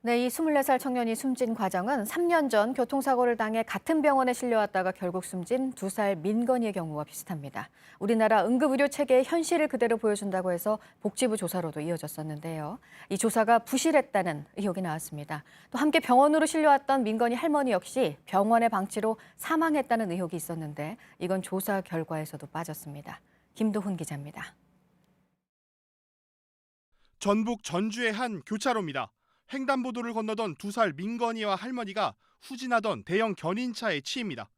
네, 이 24살 청년이 숨진 과정은 3년 전 교통사고를 당해 같은 병원에 실려왔다가 결국 숨진 2살 민건이의 경우와 비슷합니다. 우리나라 응급의료 체계의 현실을 그대로 보여준다고 해서 복지부 조사로도 이어졌었는데요. 이 조사가 부실했다는 의혹이 나왔습니다. 또 함께 병원으로 실려왔던 민건이 할머니 역시 병원의 방치로 사망했다는 의혹이 있었는데 이건 조사 결과에서도 빠졌습니다. 김도훈 기자입니다. 전북 전주의 한 교차로입니다. 횡단보도를 건너던 2살 민건이와 할머니가 후진하던 대형 견인차에 치입니다.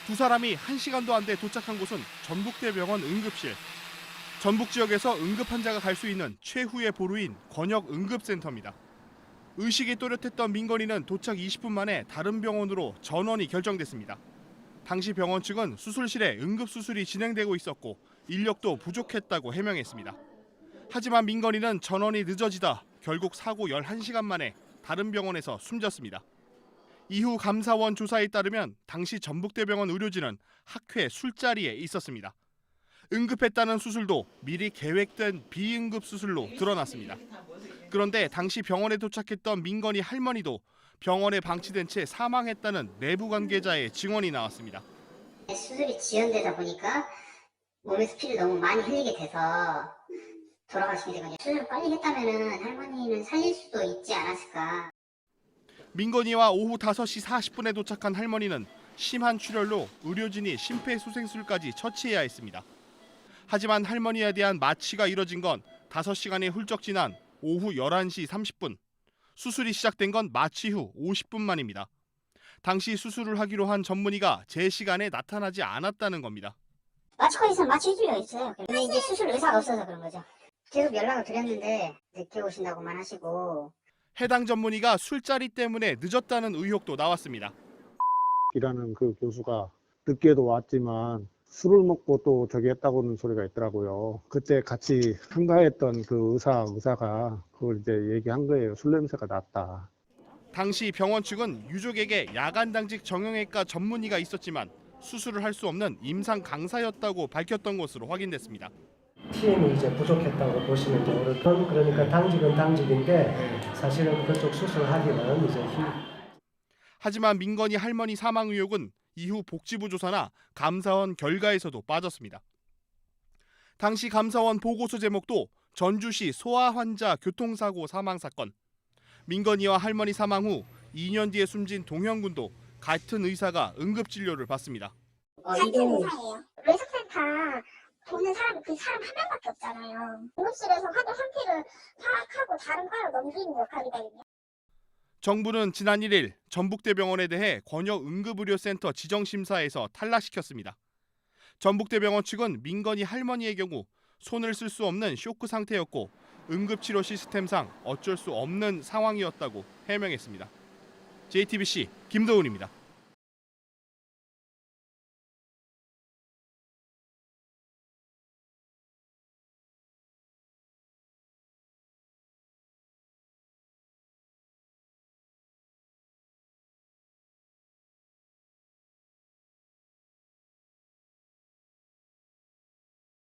두 사람이 1시간도 안 돼 도착한 곳은 전북대병원 응급실. 전북 지역에서 응급 환자가 갈 수 있는 최후의 보루인 권역응급센터입니다. 의식이 또렷했던 민건이는 도착 20분 만에 다른 병원으로 전원이 결정됐습니다. 당시 병원 측은 수술실에 응급수술이 진행되고 있었고 인력도 부족했다고 해명했습니다. 하지만 민건이는 전원이 늦어지다 결국 사고 11시간 만에 다른 병원에서 숨졌습니다. 이후 감사원 조사에 따르면 당시 전북대병원 의료진은 학회 술자리에 있었습니다. 응급했다는 수술도 미리 계획된 비응급 수술로 드러났습니다. 그런데 당시 병원에 도착했던 민건이 할머니도 병원에 방치된 채 사망했다는 내부 관계자의 증언이 나왔습니다. 수술이 지연되다 보니까 몸에서 피를 너무 많이 흘리게 돼서 돌아가시게 되거든요. 수술을 빨리 했다면 할머니는 살릴 수도 있지 않았을까. 민건이와 오후 5시 40분에 도착한 할머니는 심한 출혈로 의료진이 심폐소생술까지 처치해야 했습니다. 하지만 할머니에 대한 마취가 이뤄진 건 5시간이 훌쩍 지난 오후 11시 30분. 수술이 시작된 건 마취 후 50분 만입니다. 당시 수술을 하기로 한 전문의가 제 시간에 나타나지 않았다는 겁니다. 마취가 있으면 마취해주려 했어요. 근데 이제 수술 의사가 없어서 그런 거죠. 계속 연락을 드렸는데 늦게 오신다고만 하시고. 해당 전문의가 술자리 때문에 늦었다는 의혹도 나왔습니다. 이라는 그 교수가 늦게도 왔지만 술을 먹고 또 저기 했다고는 소리가 있더라고요. 그때 같이 참가했던 그 의사가 그걸 이제 얘기한 거예요. 술 냄새가 났다. 당시 병원 측은 유족에게 야간 당직 정형외과 전문의가 있었지만 수술을 할 수 없는 임상 강사였다고 밝혔던 것으로 확인됐습니다. TM이 이제 부족했다고 보시면 이제 어렵던, 그러니까 당직은 당직인데 사실은 그쪽 수술하기는 이제 하지만 민건이 할머니 사망 의혹은 이후 복지부 조사나 감사원 결과에서도 빠졌습니다. 당시 감사원 보고서 제목도 전주시 소아 환자 교통사고 사망 사건. 민건이와 할머니 사망 후 2년 뒤에 숨진 동현 군도 같은 의사가 응급진료를 받습니다. 같은 의사예요. 외석센터 보는 사람이 그 사람 한 명밖에 없잖아요. 응급실에서 환자 상태를 파악하고 다른 과로 넘기는 역할이거든요. 정부는 지난 1일 전북대병원에 대해 권역응급의료센터 지정심사에서 탈락시켰습니다. 전북대병원 측은 민건이 할머니의 경우 손을 쓸 수 없는 쇼크 상태였고 응급치료 시스템상 어쩔 수 없는 상황이었다고 해명했습니다. JTBC 김도훈입니다.